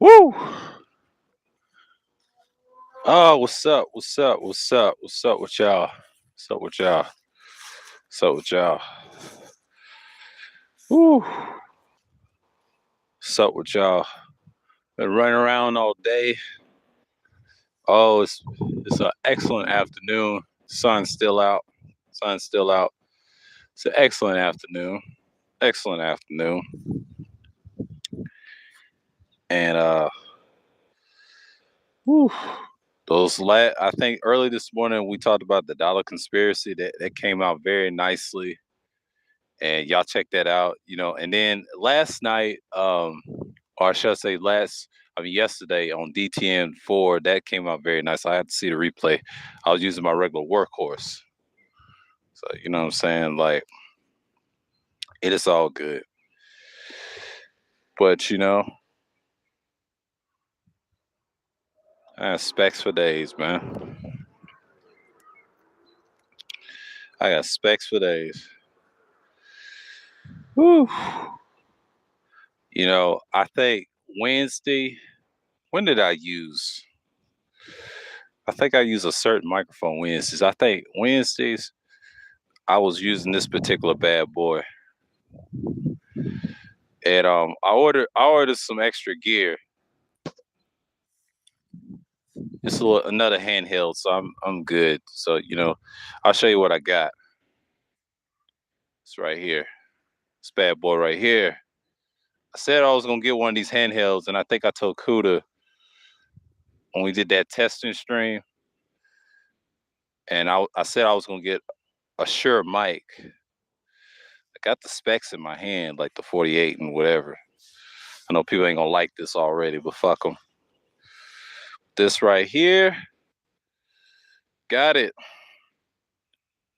Woo! Oh, what's up? What's up? What's up? What's up with y'all? What's up with y'all? What's up with y'all? Woo! What's up with y'all? Been running around all day. Oh, it's an excellent afternoon. Sun's still out. Sun's still out. It's an excellent afternoon. Excellent afternoon. And whew, I think early this morning we talked about the dollar conspiracy that came out very nicely, and y'all check that out. And then last night, or should I say yesterday on DTN4, that came out very nice. I had to see the replay. I was using my regular workhorse, so you know what I'm saying. Like it is all good, but I got specs for days, man. I got specs for days. Whew. I think Wednesday. When did I use? I think I use a certain microphone Wednesdays. I think Wednesdays I was using this particular bad boy, and I ordered some extra gear. It's another handheld, so I'm good. So I'll show you what I got. It's right here. This bad boy right here. I said I was gonna get one of these handhelds, and I think I told Kuda when we did that testing stream, and I said I was gonna get a Shure mic. I got the specs in my hand, like the 48 and whatever. I know people ain't gonna like this already, but fuck them. This right here, got it.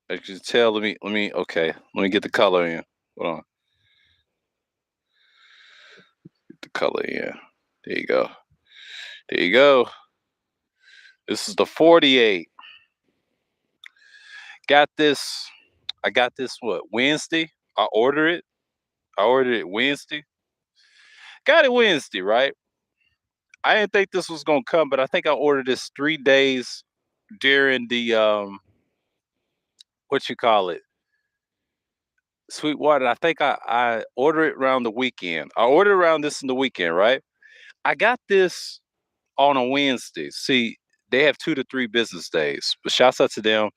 As you can tell, okay, let me get the color in. Hold on, get the color in. There you go. There you go. This is the 48. Got this. I got this Wednesday. I ordered it. I ordered it Wednesday. Got it Wednesday, right? I didn't think this was gonna come, but I think I ordered this 3 days during the what you call it, Sweetwater. I think I ordered it around the weekend. I ordered around this in the weekend, right? I got this on a Wednesday. See, they have 2 to 3 business days, but shouts out to them.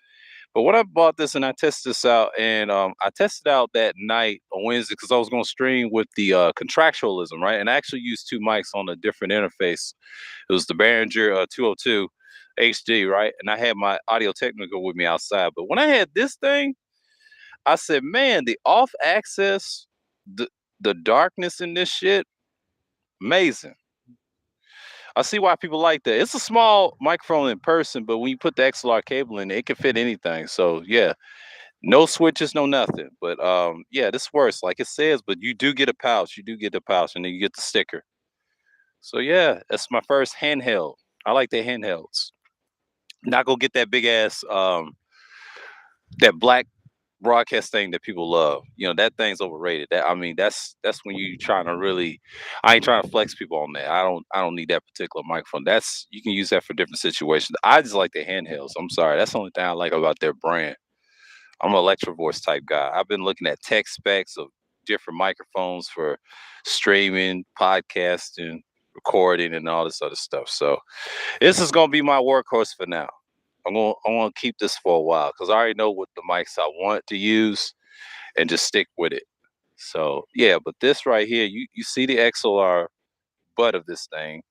But when I bought this and I tested this out, and I tested out that night on Wednesday because I was going to stream with the contractualism, right? And I actually used 2 mics on a different interface. It was the Behringer 202 HD, right? And I had my Audio Technica with me outside. But when I had this thing, I said, man, the off access, the darkness in this shit, amazing. I see why people like that. It's a small microphone in person, but when you put the XLR cable in, it can fit anything. So yeah, no switches, no nothing. But yeah, this works like it says. But you do get a pouch. You do get the pouch, and then you get the sticker. So yeah, that's my first handheld. I like the handhelds. Not gonna get that big ass that black broadcast thing that people love. That thing's overrated. That's when you trying to really. I ain't trying to flex people on that. I don't need that particular microphone. That's you can use that for different situations. I just like the handhelds. I'm sorry. That's the only thing I like about their brand. I'm an Electrovoice type guy. I've been looking at tech specs of different microphones for streaming, podcasting, recording, and all this other stuff. So this is gonna be my workhorse for now. I'm gonna keep this for a while because I already know what the mics I want to use and just stick with it. So yeah, but this right here, you see the XLR butt of this thing,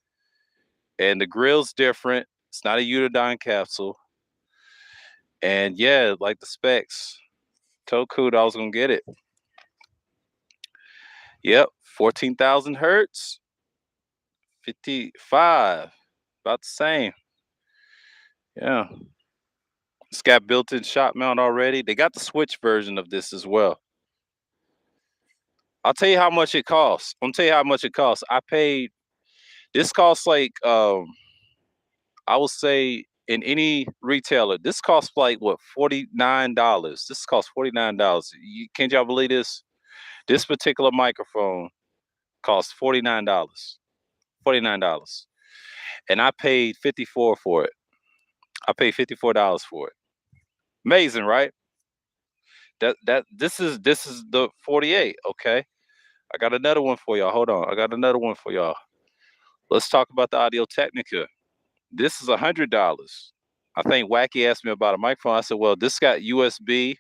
and the grill's different. It's not a Unidyne capsule, and yeah, like the specs. Told Kuda I was gonna get it. Yep, 14,000 hertz, 55, about the same. Yeah, it's got built-in shot mount already. They got the switch version of this as well. I'll tell you how much it costs. I'm gonna tell you how much it costs. I paid. This costs like I will say in any retailer, this costs like what $49. This costs $49. Can't y'all believe this? This particular microphone costs $49. $49. And I paid 54 for it. I paid $54 for it. Amazing, right? This is the 48, okay? I got another one for y'all. Hold on. I got another one for y'all. Let's talk about the Audio Technica. This is $100. I think Wacky asked me about a microphone. I said, well, this got USB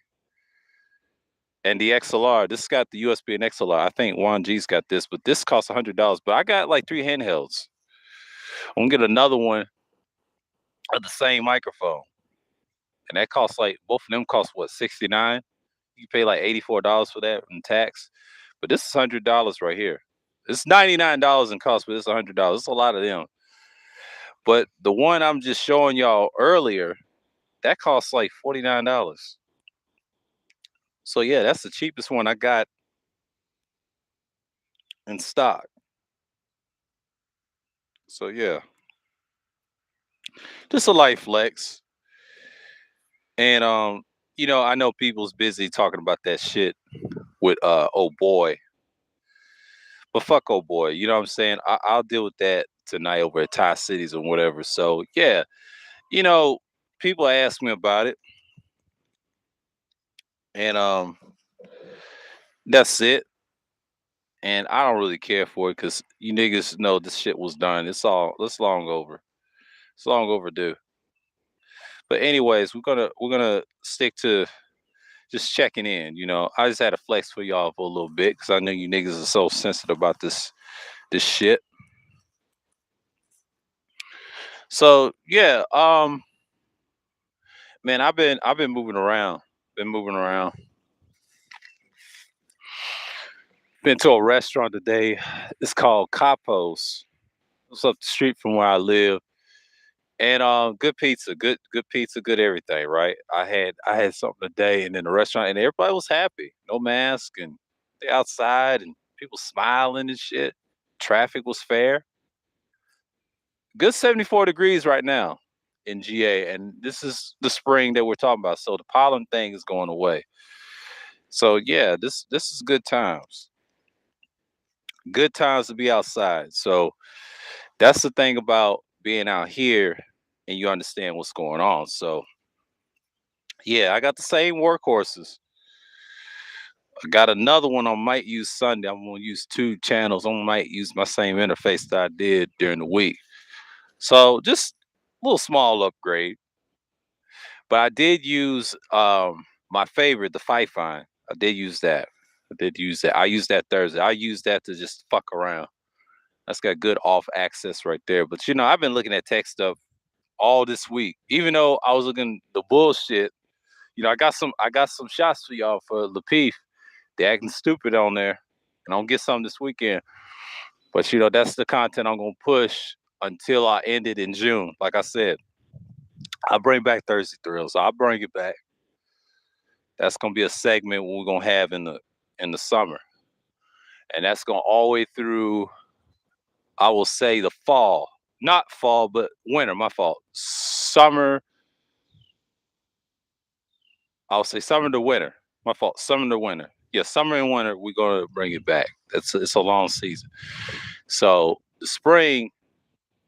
and the XLR. This got the USB and XLR. I think Juan G's got this, but this costs $100. But I got like 3 handhelds. I'm gonna get another one of the same microphone. And that costs like both of them cost what, 69? You pay like $84 for that in tax. But this is $100 right here. It's $99 in cost, but it's $100. It's a lot of them. But the one I'm just showing y'all earlier, that costs like $49. So yeah, that's the cheapest one I got in stock. So yeah, just a light flex. And I know people's busy talking about that shit with oh boy. But fuck oh boy, you know what I'm saying? I'll deal with that tonight over at Thai Cities or whatever. So yeah, you know, people ask me about it, and that's it. And I don't really care for it because you niggas know this shit was done. It's long over. It's long overdue. But anyways, we're gonna stick to just checking in. I just had a flex for y'all for a little bit because I know you niggas are so sensitive about this shit. So yeah, man, I've been moving around. Been moving around. Been to a restaurant today. It's called Capos. It's up the street from where I live. And good pizza, good pizza, good everything, right? I had something today and in the restaurant and everybody was happy. No mask and they outside and people smiling and shit. Traffic was fair. Good 74 degrees right now in GA. And this is the spring that we're talking about. So the pollen thing is going away. So yeah, this is good times. Good times to be outside. So that's the thing about being out here and you understand what's going on. So yeah, I got the same workhorses. I got another one I might use Sunday. I'm gonna use 2 channels. I might use my same interface that I did during the week. So just a little small upgrade. But I did use my favorite, the Fifine. I did use that. I did use that. I used that Thursday. I used that to just fuck around. That's got good off access right there. But I've been looking at tech stuff all this week. Even though I was looking the bullshit, I got some shots for y'all for Lapeef. They acting stupid on there. And I'll get some this weekend. But that's the content I'm gonna push until I end it in June. Like I said, I'll bring back Thursday Thrills. So I'll bring it back. That's gonna be a segment we're gonna have in the summer. And that's gonna all the way through, I will say, the fall. Not fall, but winter, my fault. Summer, I'll say summer to winter. My fault. Summer to winter. Yeah, summer and winter, we're gonna bring it back. It's a long season. So the spring,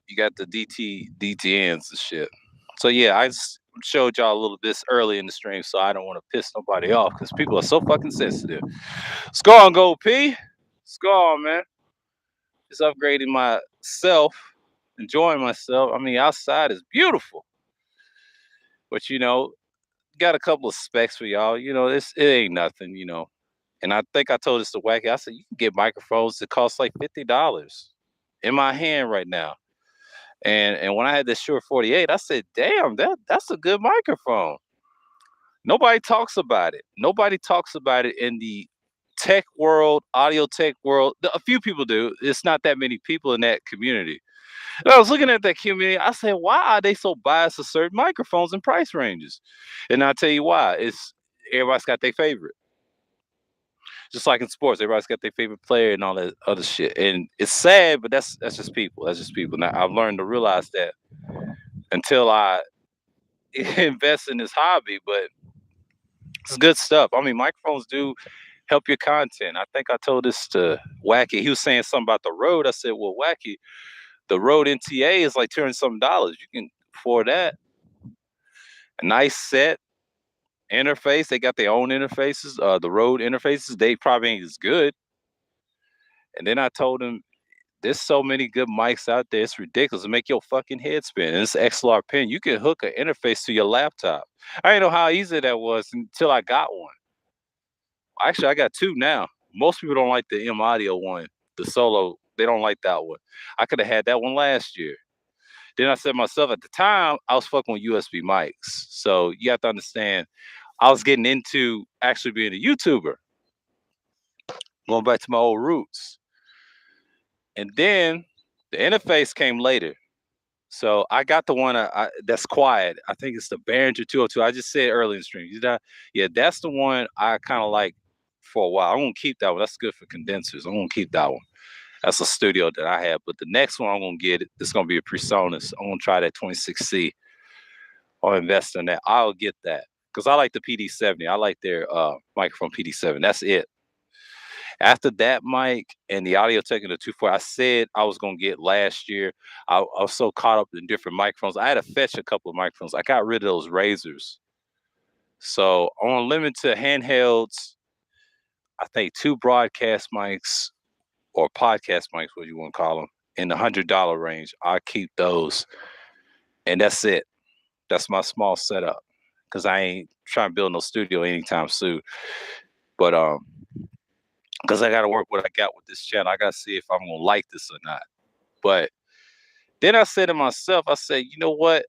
you got the DTNs and shit. So yeah, I just showed y'all a little this early in the stream, so I don't want to piss nobody off because people are so fucking sensitive. Let's go on, Gold P. Let's go on, man. Just upgrading myself, enjoying myself. I mean, outside is beautiful, but got a couple of specs for y'all. It ain't nothing. And I think I told this to Wacky. I said you can get microphones that cost like $50 in my hand right now. And when I had this Shure 48, I said, "Damn, that's a good microphone." Nobody talks about it. Nobody talks about it in the tech world, audio tech world. A few people do. It's not that many people in that community. And I was looking at that community. I said, "Why are they so biased to certain microphones and price ranges?" And I'll tell you why. It's everybody's got their favorite. Just like in sports, everybody's got their favorite player and all that other shit. And it's sad, but that's just people. That's just people. Now I've learned to realize that until I invest in this hobby, but it's good stuff. I mean, microphones do help your content. I think I told this to Wacky. He was saying something about the Rode. I said, well, Wacky, The Rode NTA is like $200 something. You can afford that. A nice set interface. They got their own interfaces. The Rode interfaces, they probably ain't as good. And then I told him, there's so many good mics out there. It's ridiculous. To make your fucking head spin. And it's XLR pen. You can hook an interface to your laptop. I didn't know how easy that was until I got one. Actually, I got two now. Most people don't like the M Audio one, the solo. They don't like that one. I could have had that one last year. Then I said to myself, at the time, I was fucking with USB mics. So you have to understand, I was getting into actually being a YouTuber, going back to my old roots. And then the interface came later. So I got the one that's quiet. I think it's the Behringer 202. I just said early in the stream. Yeah, that's the one I kind of like for a while. I'm gonna keep that one. That's good for condensers. I'm gonna keep that one. That's a studio that I have. But the next one I'm gonna get, it's gonna be a PreSonus. I'm gonna try that 26C. I'll invest in that. I'll get that because I like the PD70. I like their microphone PD7. That's it. After that mic and the Audio Technica 2.4, I said I was gonna get last year. I was so caught up in different microphones. I had to fetch a couple of microphones. I got rid of those razors. So on limited handhelds, I think two broadcast mics or podcast mics, what you want to call them, in the $100 range. I keep those, and that's it. That's my small setup because I ain't trying to build no studio anytime soon. But because I got to work what I got with this channel. I got to see if I'm gonna like this or not. But then I said to myself, I said, you know what?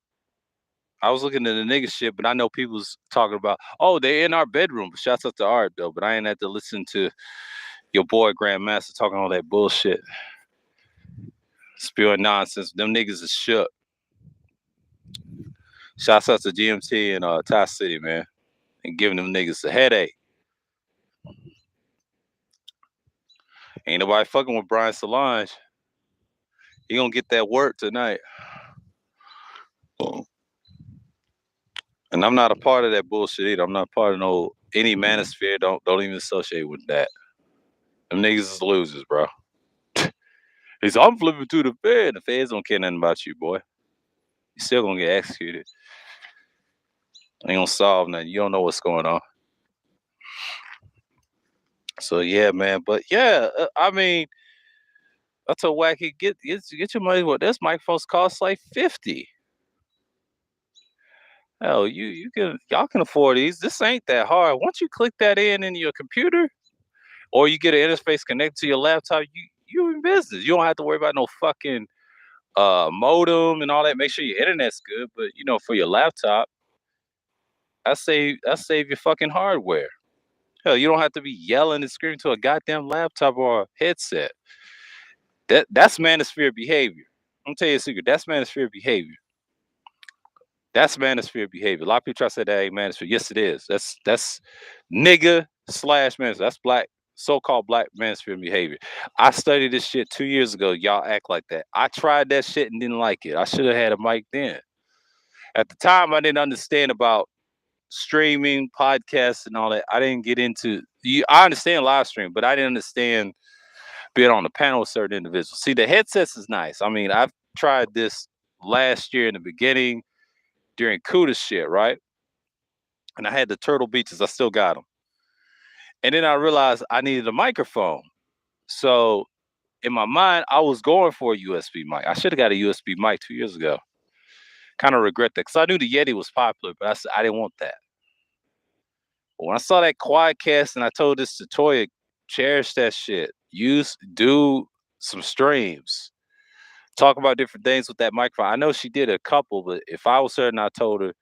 I was looking at the nigga shit, but I know people's talking about, oh, they're in our bedroom. Shouts out to Art though, but I ain't had to listen to your boy Grandmaster talking all that bullshit, spewing nonsense. Them niggas is shook. Shouts out to GMT and Ty City, man, and giving them niggas a headache. Ain't nobody fucking with Brian Solange. He gonna get that work tonight. And I'm not a part of that bullshit either. I'm not part of any manosphere. Don't even associate with that. Them niggas is losers, bro. He's I'm flipping to the Fed. The feds don't care nothing about you, boy. You still gonna get executed. Ain't gonna solve nothing. You don't know what's going on. So yeah, man. But yeah, I mean, I told Wacky, get your money. What this microphones cost like 50. Hell, y'all can afford these. This ain't that hard. Once you click that in your computer, or you get an interface connected to your laptop, you in business. You don't have to worry about no fucking modem and all that. Make sure your internet's good, but for your laptop, I save your fucking hardware. Hell, you don't have to be yelling and screaming to a goddamn laptop or a headset. That's manosphere behavior. I'm gonna tell you a secret. That's manosphere behavior. That's manosphere behavior. A lot of people try to say that ain't manosphere. Yes, it is. That's nigga / manosphere. That's black, so-called black manosphere behavior. I studied this shit 2 years ago. Y'all act like that. I tried that shit and didn't like it. I should have had a mic then. At the time, I didn't understand about streaming, podcasts, and all that. I didn't get into. I understand live stream, but I didn't understand being on the panel with certain individuals. See, the headsets is nice. I mean, I've tried this last year in the beginning during CUDA shit, right? And I had the Turtle Beaches. I still got them. And then I realized I needed a microphone. So in my mind, I was going for a USB mic. I should have got a USB mic 2 years ago. Kind of regret that because I knew the Yeti was popular, but I didn't want that. But when I saw that Quadcast and I told this to Toya, cherish that shit. Do some streams. Talk about different things with that microphone. I know she did a couple, but if I was her and I told her,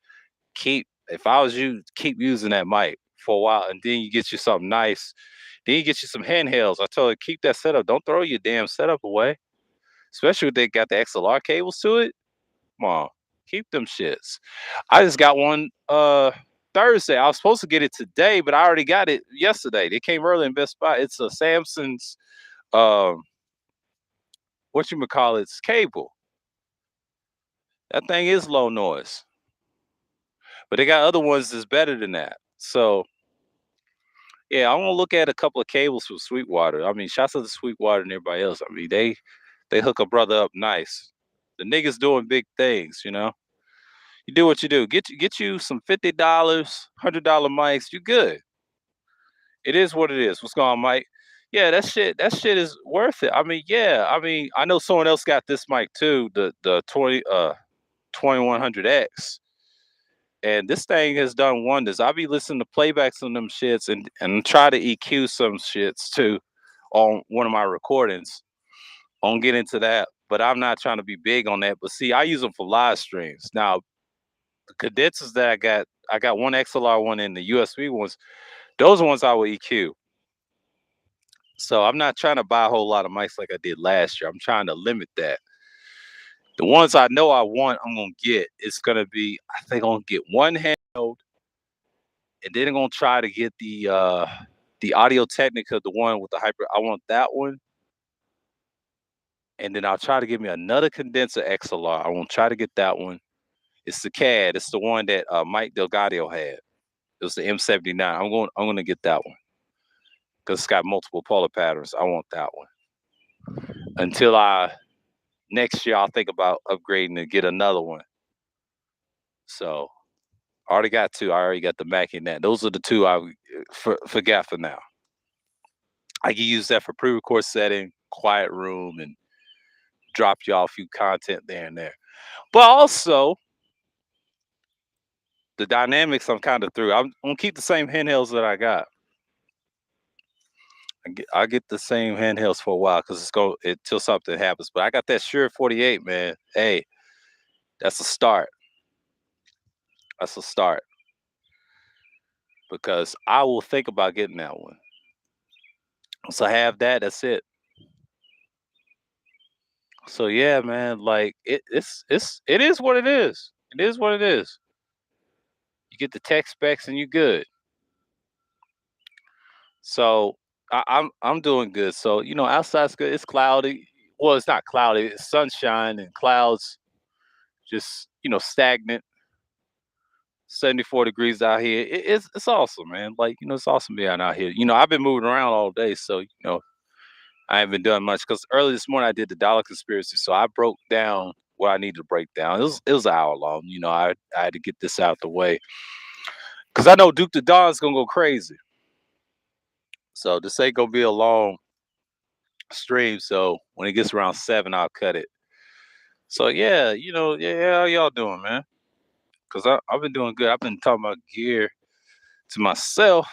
if I was you, keep using that mic for a while, and then you get you something nice. Then you get you some handhelds. I told her, keep that setup. Don't throw your damn setup away. Especially if they got the XLR cables to it. Come on, keep them shits. I just got one Thursday. I was supposed to get it today, but I already got it yesterday. They came early in Best Buy. It's a Samsung's it's cable. That thing is low noise. But they got other ones that's better than that. So yeah, I'm gonna look at a couple of cables from Sweetwater. I mean, shouts out to Sweetwater and everybody else. I mean, They hook a brother up nice. The niggas doing big things, you know. You do what you do. Get you some $50, $100 mics. You good. It is what it is. What's going on, Mike? Yeah, that shit is worth it. I mean, yeah. I mean, I know someone else got this mic too, the 2100X. And this thing has done wonders. I be listening to playbacks on them shits and try to EQ some shits too on one of my recordings. I won't get into that, but I'm not trying to be big on that. But see, I use them for live streams. Now, the condensers that I got one XLR one and the USB ones. Those ones I will EQ. So I'm not trying to buy a whole lot of mics like I did last year. I'm trying to limit that. The ones I know I want, I'm gonna get. It's gonna be, I think I'm gonna get one handheld, and then I'm gonna try to get the Audio Technica, the one with the hyper. I want that one, and then I'll try to get me another condenser XLR. I won't try to get that one. It's the CAD. It's the one that Mike Delgado had. It was the M79. I'm gonna get that one because it's got multiple polar patterns. I want that one until next year I'll think about upgrading to get another one. So I already got two. I already got the Mac and that. Those are the two I forgot for now. I can use that for pre-record setting, quiet room, and drop y'all a few content there and there. But also the dynamics I'm kind of through. I'm gonna keep the same handhelds that I got. I get the same handhelds for a while because until something happens. But I got that Shure 48, man. Hey, that's a start. That's a start. Because I will think about getting that one. So I have that. That's it. So yeah, man. Like it is what it is. It is what it is. You get the tech specs and you good. So I'm doing good. So outside's good. It's cloudy. Well, it's not cloudy. It's sunshine and clouds. Just stagnant. 74 degrees out here. It's awesome, man. Like it's awesome being out here. I've been moving around all day, so I haven't done much because early this morning I did the dollar conspiracy, so I broke down what I needed to break down. It was an hour long. I had to get this out the way because I know Duke the Don's gonna go crazy. So this ain't gonna be a long stream. So when it gets around 7, I'll cut it. So yeah, yeah, how y'all doing, man? Because I've been doing good. I've been talking about gear to myself,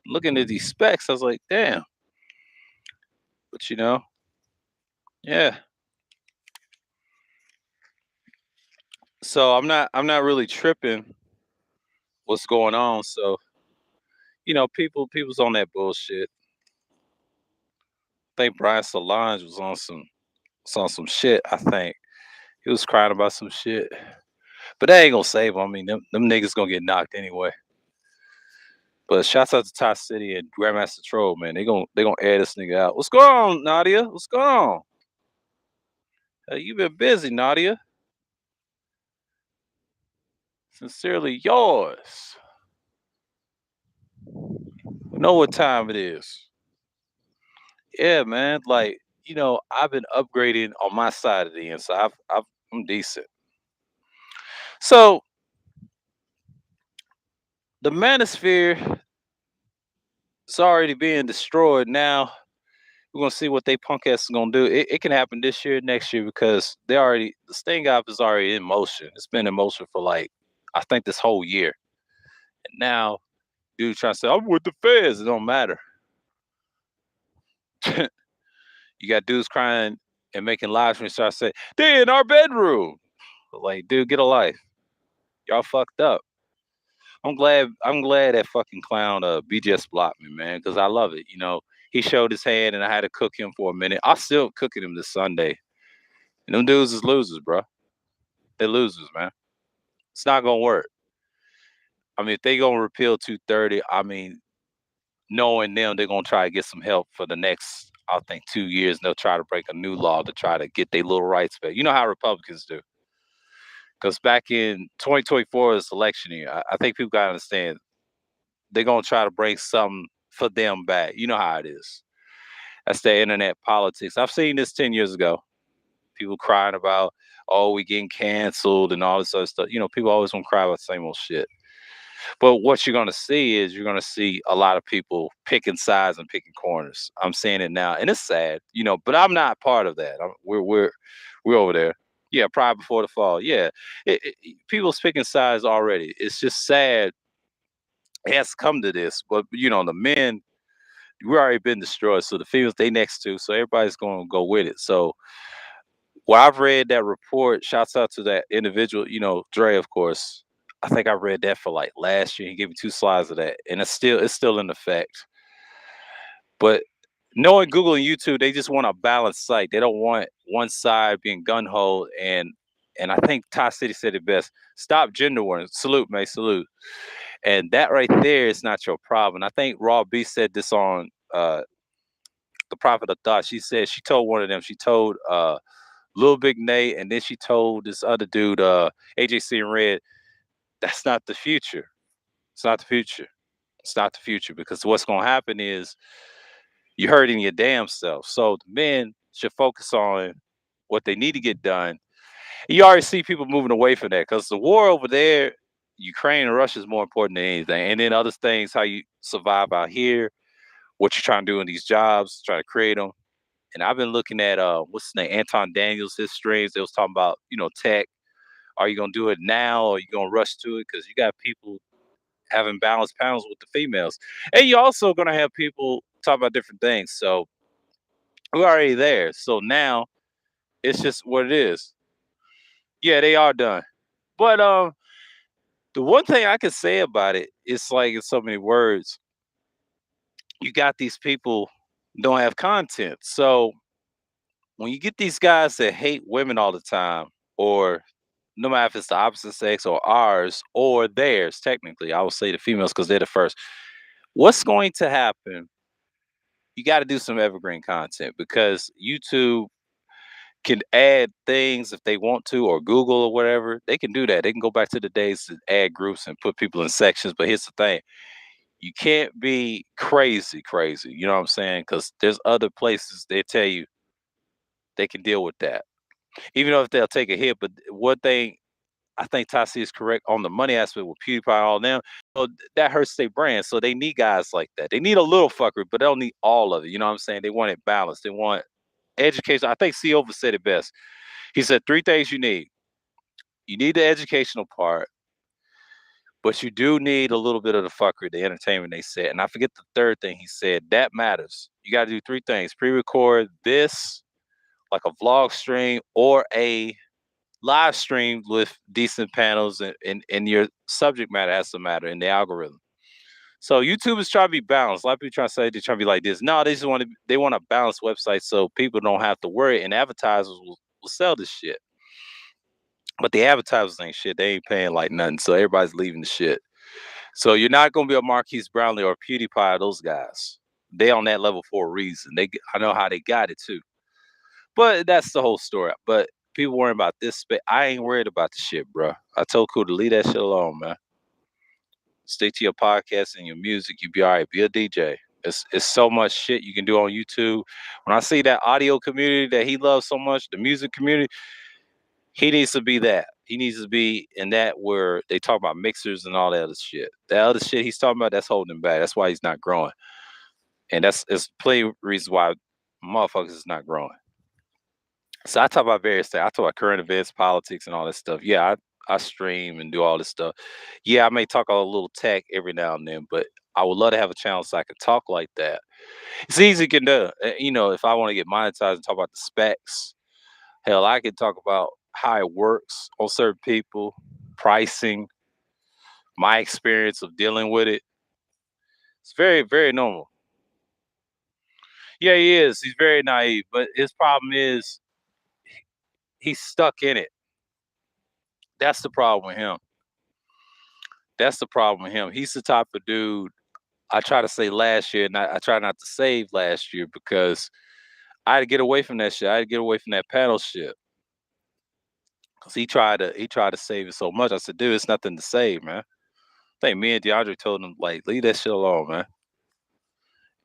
looking at these specs. I was like, damn. But yeah. So I'm not really tripping what's going on. So people's on that bullshit. I think Brian Solange was on some shit. I think he was crying about some shit, but that ain't gonna save him. I mean, them niggas gonna get knocked anyway. But shouts out to Ty City and Grandmaster Troll, man. They gonna air this nigga out. What's going on, Nadia? What's going on? You been busy, Nadia. Sincerely yours. You know what time it is. Yeah, man. Like, I've been upgrading on my side of the end, so I'm decent. So the manosphere is already being destroyed. Now we're gonna see what they punk ass is gonna do. It can happen this year, next year, because the sting off is already in motion. It's been in motion for like I think this whole year. And now dude trying to say I'm with the feds. It don't matter. You got dudes crying and making live streams start saying they in our bedroom. Like, dude, get a life. Y'all fucked up. I'm glad that fucking clown BGS blocked me, man, because I love it. He showed his hand and I had to cook him for a minute. I still cooking him this Sunday. And them dudes is losers, bro. They're losers, man. It's not gonna work. I mean, if they gonna repeal 230, I mean, knowing them, they're gonna try to get some help for the next, I think, 2 years. And they'll try to break a new law to try to get their little rights back. You know how Republicans do. Because back in 2024 is election year. I think people gotta understand they're gonna try to bring something for them back. You know how it is. That's the internet politics. I've seen this 10 years ago. people crying about, oh, we getting canceled and all this other stuff. You know, people always want to cry about the same old shit. But what you're gonna see is you're gonna see a lot of people picking sides and picking corners. I'm saying it now, and it's sad, you know. But I'm not part of that. We're over there. Yeah, pride before the fall. Yeah, people's picking sides already. It's just sad. It has come to this, but you know, the men we already been destroyed. So the females they next to, so everybody's gonna go with it. So well, I've read that report. Shouts out to that individual, you know, Dre, of course. I think I read that for like last year. He gave me 2 slides of that, and it's still in effect. But knowing Google and YouTube, they just want a balanced site. They don't want one side being gun ho and I think Ty City said it best. Stop gender wars. Salute, man, salute. And that right there is not your problem. I think Raw B said this on the Prophet of Thought. She told one of them. She told Lil Big Nate, and then she told this other dude, AJC and Red, that's not the future. It's not the future. It's not the future because what's going to happen is you're hurting your damn self. So the men should focus on what they need to get done. You already see people moving away from that because the war over there, Ukraine and Russia is more important than anything. And then other things, how you survive out here, what you're trying to do in these jobs, try to create them. And I've been looking at what's his name, Anton Daniels, his streams. They was talking about, you know, tech. Are you gonna do it now or are you gonna rush to it? Because you got people having balanced panels with the females. And you're also gonna have people talk about different things. So we're already there. So now it's just what it is. Yeah, they are done. But the one thing I can say about it, it's like in so many words, you got these people don't have content. So when you get these guys that hate women all the time, or no matter if it's the opposite sex or ours or theirs, technically, I would say the females because they're the first. What's going to happen? You got to do some evergreen content because YouTube can add things if they want to, or Google or whatever. They can do that. They can go back to the days to add groups and put people in sections. But here's the thing: you can't be crazy, crazy. You know what I'm saying? Because there's other places they tell you they can deal with that, even though if they'll take a hit. But one thing I think Tasi is correct on the money aspect with PewDiePie and all them. So that hurts their brand. So they need guys like that. They need a little fuckery, but they don't need all of it. You know what I'm saying? They want it balanced. They want education. I think Silva said it best. He said 3 things you need. You need the educational part, but you do need a little bit of the fuckery, the entertainment they said. And I forget the third thing he said. That matters. You got to do 3 things. Pre-record this, like a vlog stream or a live stream with decent panels and your subject matter has to matter in the algorithm. So YouTube is trying to be balanced. A lot of people trying to say they're trying to be like this. No, they want a balanced website so people don't have to worry and advertisers will sell this shit. But the advertisers ain't shit. They ain't paying like nothing. So everybody's leaving the shit. So you're not gonna be a Marquise Brownlee or PewDiePie, those guys. They on that level for a reason. I know how they got it too. But that's the whole story. But people worrying about this. I ain't worried about the shit, bro. I told Cool to leave that shit alone, man. Stick to your podcast and your music. You be all right. Be a DJ. It's so much shit you can do on YouTube. When I see that audio community that he loves so much, the music community, he needs to be that. He needs to be in that where they talk about mixers and all that other shit. That other shit he's talking about, that's holding him back. That's why he's not growing. And it's plenty of reasons why motherfuckers is not growing. So I talk about various things. I talk about current events, politics, and all this stuff. Yeah, I stream and do all this stuff. Yeah, I may talk a little tech every now and then, but I would love to have a channel so I could talk like that. It's easy to do. You know, if I want to get monetized and talk about the specs, hell, I could talk about how it works on certain people, pricing, my experience of dealing with it. It's very, very normal. Yeah, he is. He's very naive, but his problem is he's stuck in it. That's the problem with him. That's the problem with him. He's the type of dude I try to say last year, and I try not to save last year because I had to get away from that shit. I had to get away from that panel shit. Cause he tried to save it so much. I said, dude, it's nothing to save, man. I think me and DeAndre told him, like, leave that shit alone, man.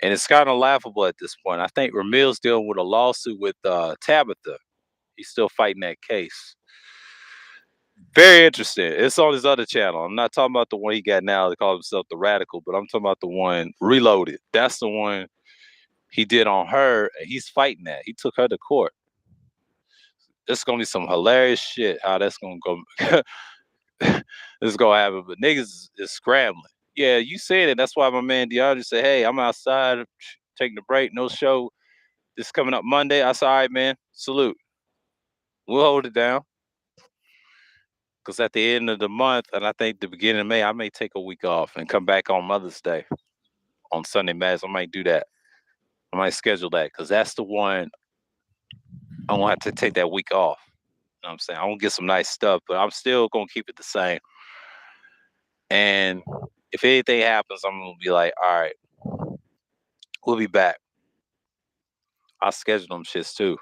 And it's kind of laughable at this point. I think Ramil's dealing with a lawsuit with Tabitha. He's still fighting that case. Very interesting. It's on his other channel. I'm not talking about the one he got now that calls himself the Radical, but I'm talking about the one Reloaded. That's the one he did on her, and he's fighting that. He took her to court. It's gonna be some hilarious shit. How that's gonna go? It's gonna happen. But niggas is scrambling. Yeah, you said it. That's why my man DeAndre said, "Hey, I'm outside taking a break. No show. This coming up Monday." I said, "All right, man. Salute. We'll hold it down." Because at the end of the month, and I think the beginning of May, I may take a week off and come back on Mother's Day on Sunday Mass. I might do that. I might schedule that because that's the one I'm gonna have to take that week off. You know what I'm saying? I'm gonna get some nice stuff, but I'm still gonna keep it the same. And if anything happens, I'm gonna be like, all right, we'll be back. I'll schedule them shits too.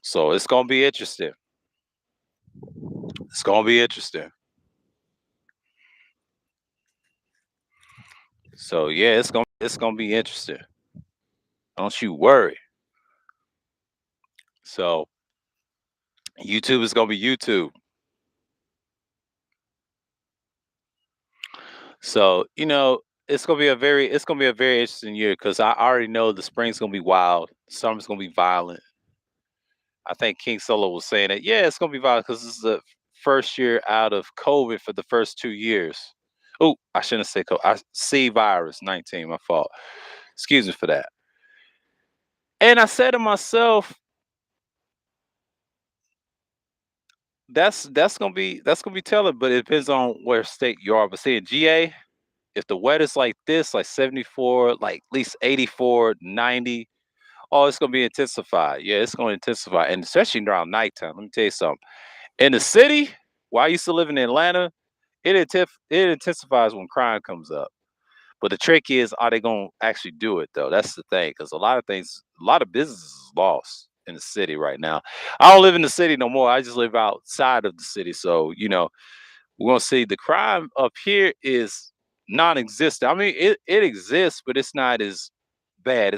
So it's gonna be interesting. It's gonna be interesting. So yeah, it's gonna be interesting. Don't you worry. So YouTube is gonna be YouTube. So it's gonna be a very interesting year because I already know the spring's gonna be wild, summer's gonna be violent. I think King Solo was saying that, yeah, it's gonna be violent because this is the first year out of COVID for the first 2 years. Oh, I shouldn't say COVID. C virus 19, my fault. Excuse me for that. And I said to myself, that's gonna be telling, but it depends on where state you are. But see in GA, if the weather's like this, like 74, like at least 84, 90, oh, it's gonna be intensified. Yeah, it's gonna intensify. And especially around nighttime. Let me tell you something. In the city, where I used to live in Atlanta, it intensifies when crime comes up. But the trick is, are they gonna actually do it though? That's the thing, because a lot of business is lost in the city right now. I don't live in the city no more. I just live outside of the city. So, we're gonna see the crime up here is non-existent. I mean, it exists, but it's not as bad.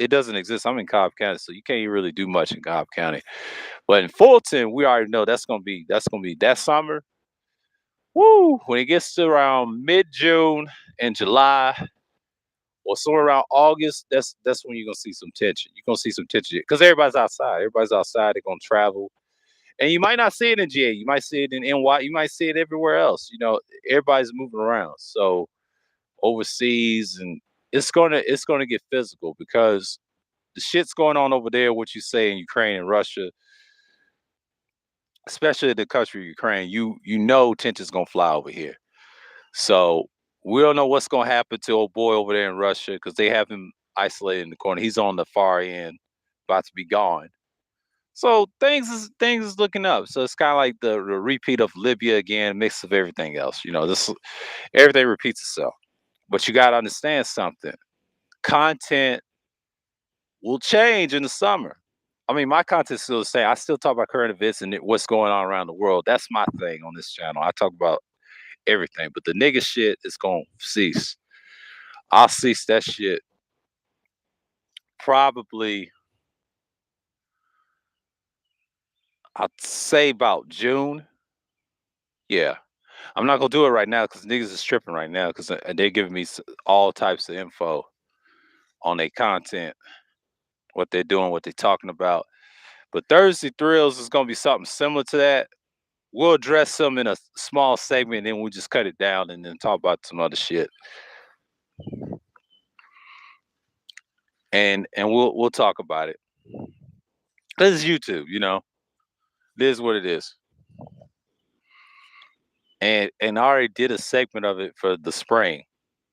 It doesn't exist. I'm in Cobb County, so you can't really do much in Cobb County. But in Fulton, we already know that's gonna be that summer. Woo! When it gets to around mid-June and July, or somewhere around August, that's when you're gonna see some tension. You're gonna see some tension because everybody's outside. Everybody's outside. They're gonna travel, and you might not see it in GA. You might see it in NY. You might see it everywhere else. Everybody's moving around. So overseas, and it's gonna get physical because the shit's going on over there. What you say in Ukraine and Russia, especially the country Ukraine, you know tension's gonna fly over here. So we don't know what's gonna happen to old boy over there in Russia because they have him isolated in the corner. He's on the far end, about to be gone. So things is looking up. So it's kind of like the repeat of Libya again, mix of everything else. This everything repeats itself. But you gotta understand something. Content will change in the summer. I mean, my content's still the same. I still talk about current events and what's going on around the world. That's my thing on this channel. I talk about everything, but the nigga shit is gonna cease. I'll cease that shit probably, I'd say about June. Yeah. I'm not gonna do it right now because niggas is tripping right now because they're giving me all types of info on their content, what they're doing, what they're talking about. But Thursday Thrills is gonna be something similar to that. We'll address some in a small segment, and then we'll just cut it down and then talk about some other shit. And we'll talk about it. This is YouTube. This is what it is. And I already did a segment of it for the spring.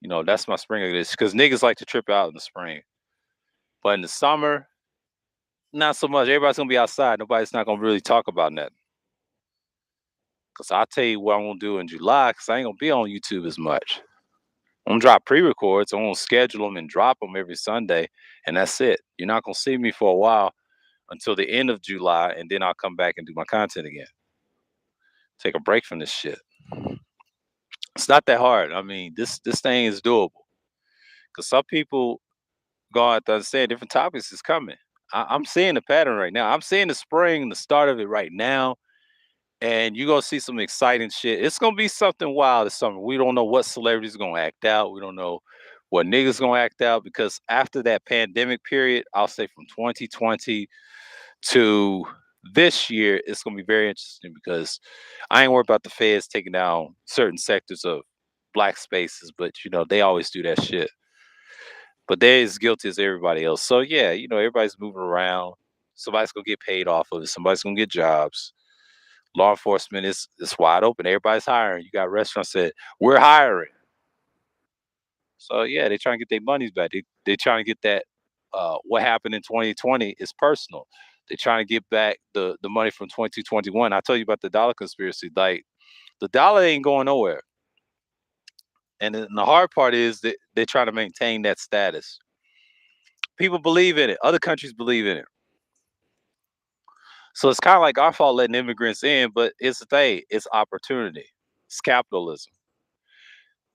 That's my spring of this because niggas like to trip out in the spring. But in the summer, not so much. Everybody's gonna be outside. Nobody's not gonna really talk about nothing. Cause I'll tell you what I'm gonna do in July, cause I ain't gonna be on YouTube as much. I'm gonna drop pre-records. I'm gonna schedule them and drop them every Sunday, and that's it. You're not gonna see me for a while until the end of July, and then I'll come back and do my content again. Take a break from this shit. It's not that hard. I mean, this thing is doable. Cause some people gonna have to understand different topics is coming. I'm seeing the pattern right now. I'm seeing the spring, the start of it right now, and you're gonna see some exciting shit. It's gonna be something wild this summer. We don't know what celebrities gonna act out. We don't know what niggas gonna act out because after that pandemic period, I'll say from 2020 to this year, it's gonna be very interesting because I ain't worried about the feds taking down certain sectors of black spaces, but they always do that shit. But they're as guilty as everybody else. So yeah, everybody's moving around. Somebody's gonna get paid off of it. Somebody's gonna get jobs. Law enforcement is wide open. Everybody's hiring. You got restaurants that we're hiring. So yeah, they trying to get their monies back. They trying to get that. What happened in 2020 is personal. They're trying to get back the money from 2021. I tell you about the dollar conspiracy. Like the dollar ain't going nowhere. And then the hard part is that they're trying to maintain that status. People believe in it. Other countries believe in it. So it's kind of like our fault letting immigrants in, but it's the thing. It's opportunity. It's capitalism.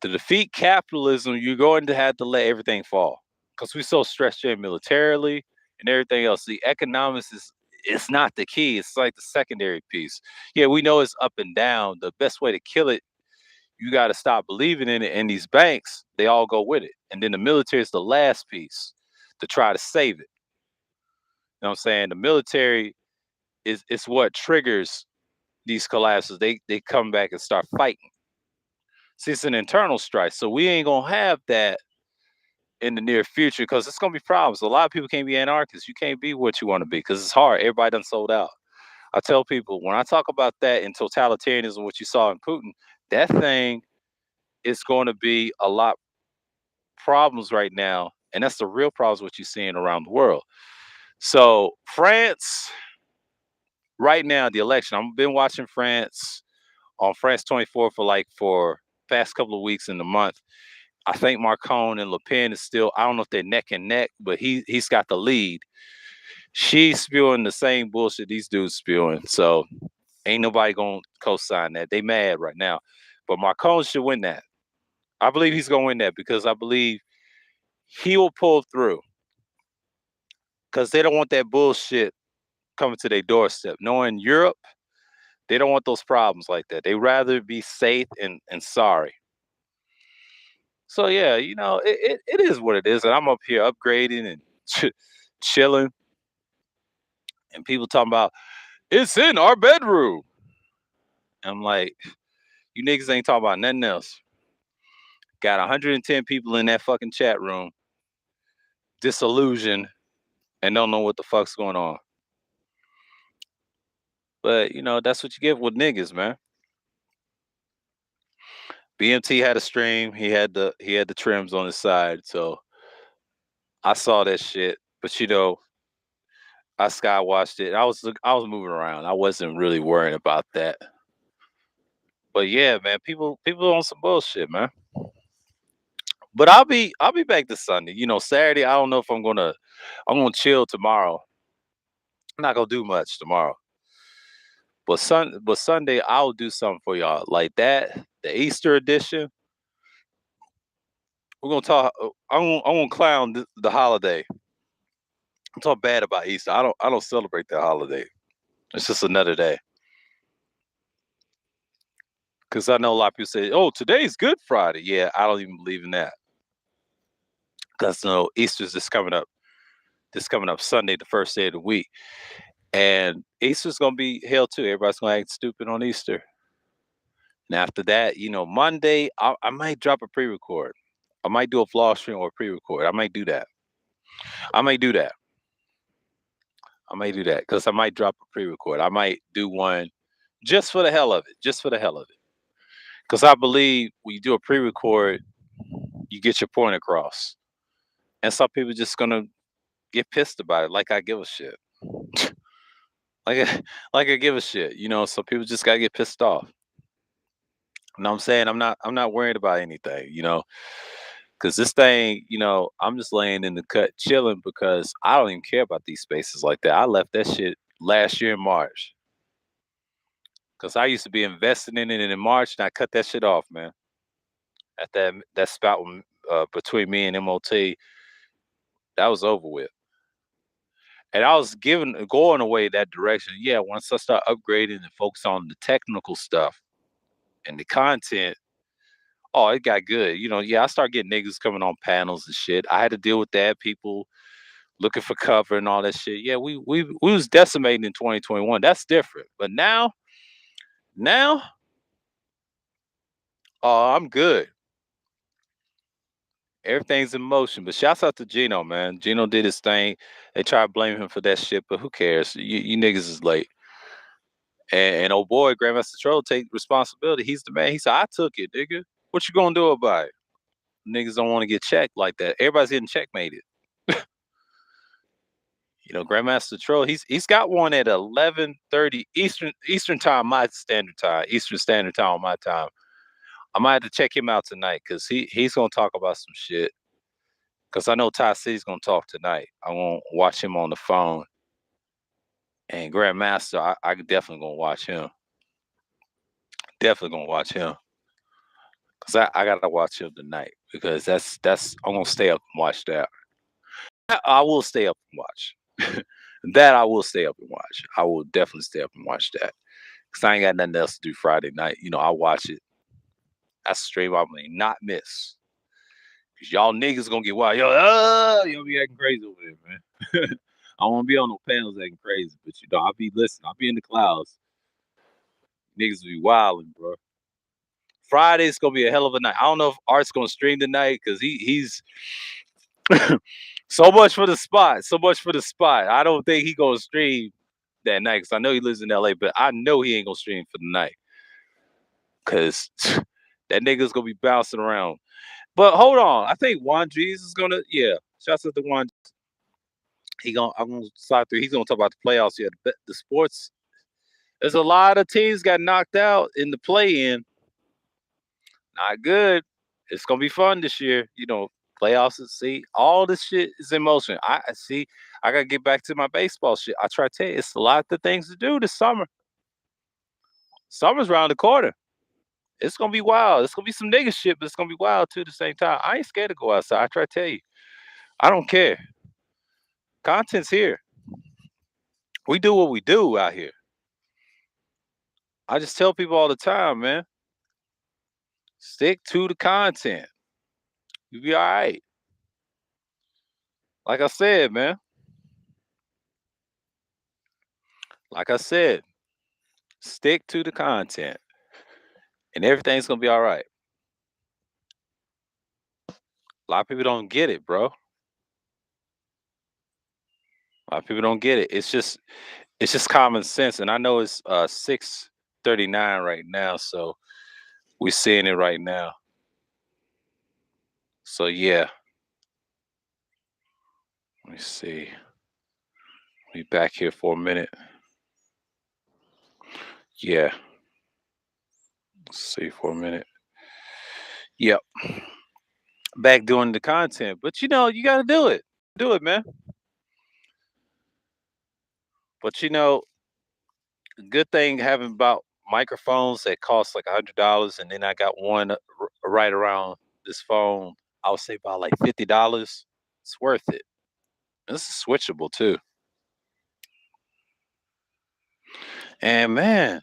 To defeat capitalism, you're going to have to let everything fall because we're so stretched in militarily and everything else. The economics is it's not the key. It's like the secondary piece. Yeah, we know it's up and down. The best way to kill it, you got to stop believing in it. And these banks, they all go with it. And then the military is the last piece to try to save it. You know what I'm saying? The military is what triggers these collapses. They come back and start fighting. See, it's an internal strife. So we ain't gonna have that in the near future because it's gonna be problems. A lot of people can't be anarchists. You can't be what you want to be because it's hard. Everybody done sold out. I tell people when I talk about that in totalitarianism, what you saw in Putin, that thing is going to be a lot problems right now, and that's the real problems what you're seeing around the world. So France, right now, the election. I've been watching France on France 24 for past couple of weeks in the month. I think Macron and Le Pen is still. I don't know if they're neck and neck, but he's got the lead. She's spewing the same bullshit these dudes spewing. So ain't nobody gonna co-sign that. They mad right now. But Macron should win that. I believe he's gonna win that because I believe he will pull through. Because they don't want that bullshit coming to their doorstep. Knowing Europe, they don't want those problems like that. They rather be safe and sorry. So yeah, it is what it is. And I'm up here upgrading and chilling. And people talking about it's in our bedroom. I'm like, you niggas ain't talking about nothing else. Got 110 people in that fucking chat room, disillusioned, and don't know what the fuck's going on. But that's what you get with niggas, man. BMT had a stream. He had the trims on his side, so I saw that shit. But I sky watched it. I was moving around. I wasn't really worrying about that. But yeah, man, people on some bullshit, man. But I'll be back this Sunday. Saturday. I don't know if I'm gonna chill tomorrow. I'm not gonna do much tomorrow. But Sunday I'll do something for y'all like that. The Easter edition. We're gonna talk. I'm gonna clown the holiday. I'm talking bad about Easter. I don't celebrate that holiday. It's just another day. Because I know a lot of people say, "Oh, today's Good Friday." Yeah, I don't even believe in that. Because no, Easter's just coming up. This coming up Sunday, the first day of the week, and Easter's gonna be hell too. Everybody's gonna act stupid on Easter. And after that, Monday, I might drop a pre-record. I might do a vlog stream or a pre-record. I might do that. I might do that. I may do that because I might drop a pre-record. I might do one just for the hell of it. Just for the hell of it. Because I believe when you do a pre-record, you get your point across. And some people just gonna get pissed about it, like I give a shit. like I, like I give a shit. Some people just gotta get pissed off. You know what I'm saying? I'm not worried about anything, because this thing, I'm just laying in the cut chilling because I don't even care about these spaces like that. I left that shit last year in March. Cause I used to be investing in it, and in March, and I cut that shit off, man. At that spout between me and MOT, that was over with. And I was going away that direction. Yeah, once I start upgrading and focus on the technical stuff and the content, oh, it got good. Yeah, I start getting niggas coming on panels and shit. I had to deal with that. People looking for cover and all that shit. Yeah, we was decimating in 2021. That's different. But now, oh, I'm good. Everything's in motion. But shouts out to Gino, man. Gino did his thing. They try to blame him for that shit, but who cares? You niggas is late. And old boy, Grandmaster Troll, take responsibility. He's the man. He said, I took it, nigga. What you gonna do about it? Niggas don't want to get checked like that. Everybody's getting checkmated. Grandmaster Troll, he's got one at 11:30 Eastern time, my standard time, Eastern Standard Time on my time. I might have to check him out tonight because he's gonna talk about some shit. Cause I know Ty City's gonna talk tonight. I won't watch him on the phone. And Grandmaster, I definitely gonna watch him. Definitely gonna watch him. Cause I gotta watch him tonight because that's I'm gonna stay up and watch that. I will stay up and watch. That I will stay up and watch. I will definitely stay up and watch that. Cause I ain't got nothing else to do Friday night. I'll watch it. That's a stream I may not miss. Cause y'all niggas gonna get wild. You'll be acting crazy over there, man. I won't be on no panels acting crazy, but I'll be listening. I'll be in the clouds. Niggas will be wilding, bro. Friday's gonna be a hell of a night. I don't know if Art's gonna stream tonight because he's so much for the spot. So much for the spot. I don't think he gonna stream that night because I know he lives in LA, but I know he ain't gonna stream for the night. Cause that nigga's gonna be bouncing around. But hold on. I think Juan G's is gonna shouts out to Juan. I'm gonna slide through. He's gonna talk about the playoffs. Yeah, the sports. There's a lot of teams got knocked out in the play-in. Not good. It's gonna be fun this year. Playoffs. See, all this shit is in motion. I see. I gotta get back to my baseball shit. I try to tell you, it's a lot of things to do this summer. Summer's around the corner. It's gonna be wild. It's gonna be some nigga shit, but it's gonna be wild too at the same time. I ain't scared to go outside. I try to tell you. I don't care. Content's here. We do what we do out here. I just tell people all the time, man. Stick to the content. You'll be all right. Like I said, man. Like I said, stick to the content. And everything's gonna be all right. A lot of people don't get it, bro. A lot of people don't get it. It's just common sense. And I know it's 6:39 right now, so we're seeing it right now. So yeah. Let me see. Be back here for a minute. Yeah. Let's see for a minute. Yep. Back doing the content. But you gotta do it. Do it, man. But good thing having about microphones that cost like $100, and then I got one right around this phone. I would say about like $50. It's worth it. This is switchable too. And man,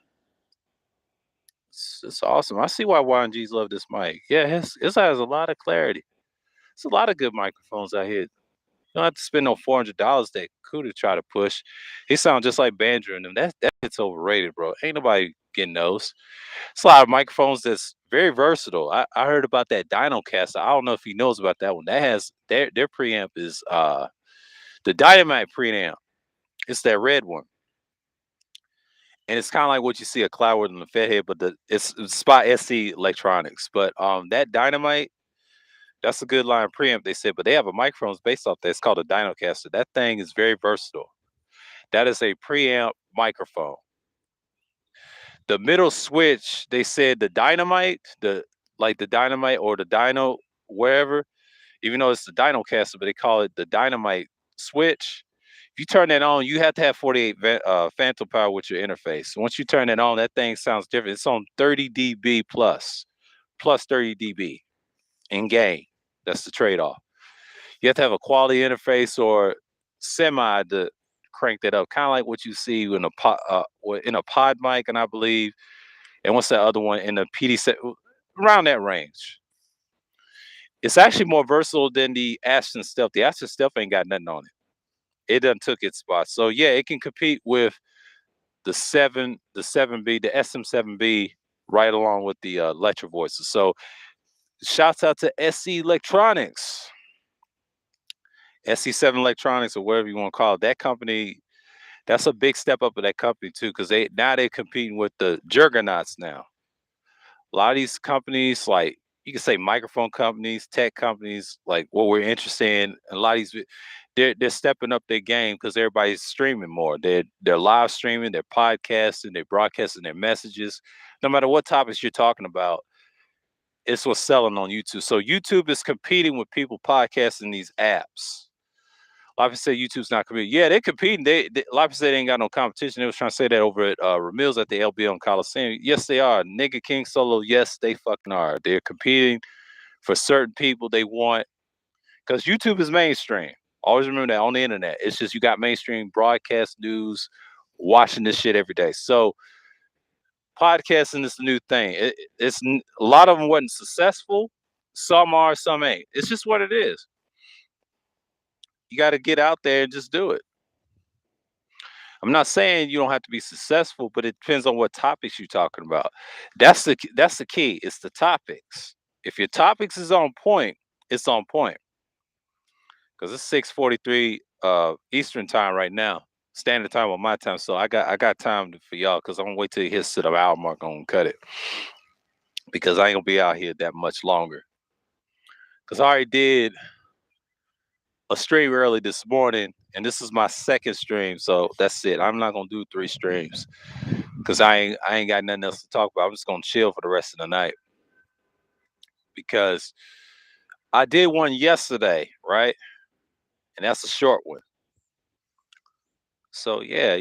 it's awesome. I see why YNGs love this mic. Yeah, it has a lot of clarity. It's a lot of good microphones out here. You don't have to spend no $400 that Kuda try to push. He sounds just like Banjo and them. That shit's overrated, bro. Ain't nobody getting those. It's a lot of microphones that's very versatile. I heard about that Dinocaster. I don't know if he knows about that one. That has their preamp is the Dynamite preamp. It's that red one. And it's kind of like what you see a Cloudwood and the Fathead, but it's Spot SC Electronics. But that Dynamite, that's a good line preamp, they said, but they have a microphones based off that. It's called a Dinocaster. That thing is very versatile. That is a preamp microphone. The middle switch, they said the Dynamite, the Dynamite or the Dino, wherever, even though it's the Dinocaster, but they call it the Dynamite switch. If you turn that on, you have to have 48 phantom power with your interface. Once you turn it on, that thing sounds different. It's on 30 dB plus 30 dB in gain. That's the trade-off. You have to have a quality interface or semi to crank that up, kind of like what you see in a in a pod mic, and I believe, and what's that other one in the PD set around that range. It's actually more versatile than the Aston Stealth. The Aston Stealth ain't got nothing on it. It done took its spot. So yeah, it can compete with the 7B, the SM7B, right along with the Electro Voices. So shouts out to SC Electronics, SC7 Electronics, or whatever you want to call it. That company, that's a big step up of that company too, because they're competing with the juggernauts now. A lot of these companies, like you can say microphone companies, tech companies, like what we're interested in, a lot of these they're stepping up their game because everybody's streaming more. They're live streaming, they're podcasting, they're broadcasting their messages. No matter what topics you're talking about, it's what's selling on YouTube. So YouTube is competing with people podcasting these apps. A lot of people say YouTube's not competing. Yeah, they're competing. A lot of people say they ain't got no competition. They was trying to say that over at Ramil's at the LBM Coliseum. Yes, they are. Nigga King Solo, yes, they fucking are. They're competing for certain people they want, because YouTube is mainstream. Always remember that on the internet. It's just you got mainstream broadcast news watching this shit every day. So podcasting is the new thing. A lot of them wasn't successful. Some are, some ain't. It's just what it is. You got to get out there and just do it. I'm not saying you don't have to be successful, but it depends on what topics you're talking about. That's the key. It's the topics. If your topics is on point, it's on point. Because it's 6:43 Eastern time right now, standard time on my time. So I got time for y'all, because I'm gonna wait till it hits to the hour mark. I'm gonna cut it, because I ain't gonna be out here that much longer. Because I already did a stream early this morning, and this is my second stream, so that's it. I'm not gonna do 3 streams because I ain't got nothing else to talk about. I'm just gonna chill for the rest of the night, because I did one yesterday, right? And that's a short one. So yeah,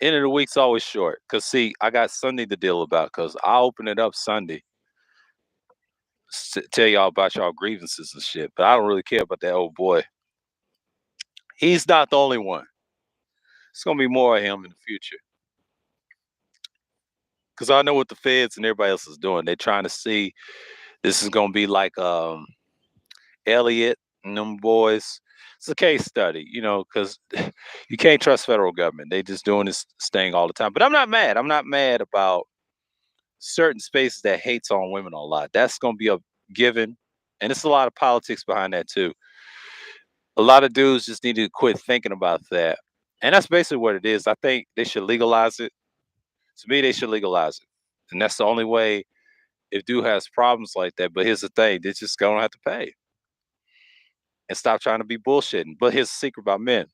end of the week's always short. Cause see, I got Sunday to deal about. Cause I'll open it up Sunday, tell y'all about y'all grievances and shit. But I don't really care about that old boy. He's not the only one. It's gonna be more of him in the future. Cause I know what the feds and everybody else is doing. They're trying to see this is gonna be like Elliot and them boys. It's a case study, because you can't trust federal government. They just doing this thing all the time. But I'm not mad. I'm not mad about certain spaces that hates on women a lot. That's gonna be a given, and it's a lot of politics behind that too. A lot of dudes just need to quit thinking about that, and that's basically what it is. I think they should legalize it. To me, they should legalize it, and that's the only way. If dude has problems like that, but here's the thing: they're just gonna have to pay and stop trying to be bullshitting. But here's the secret about men: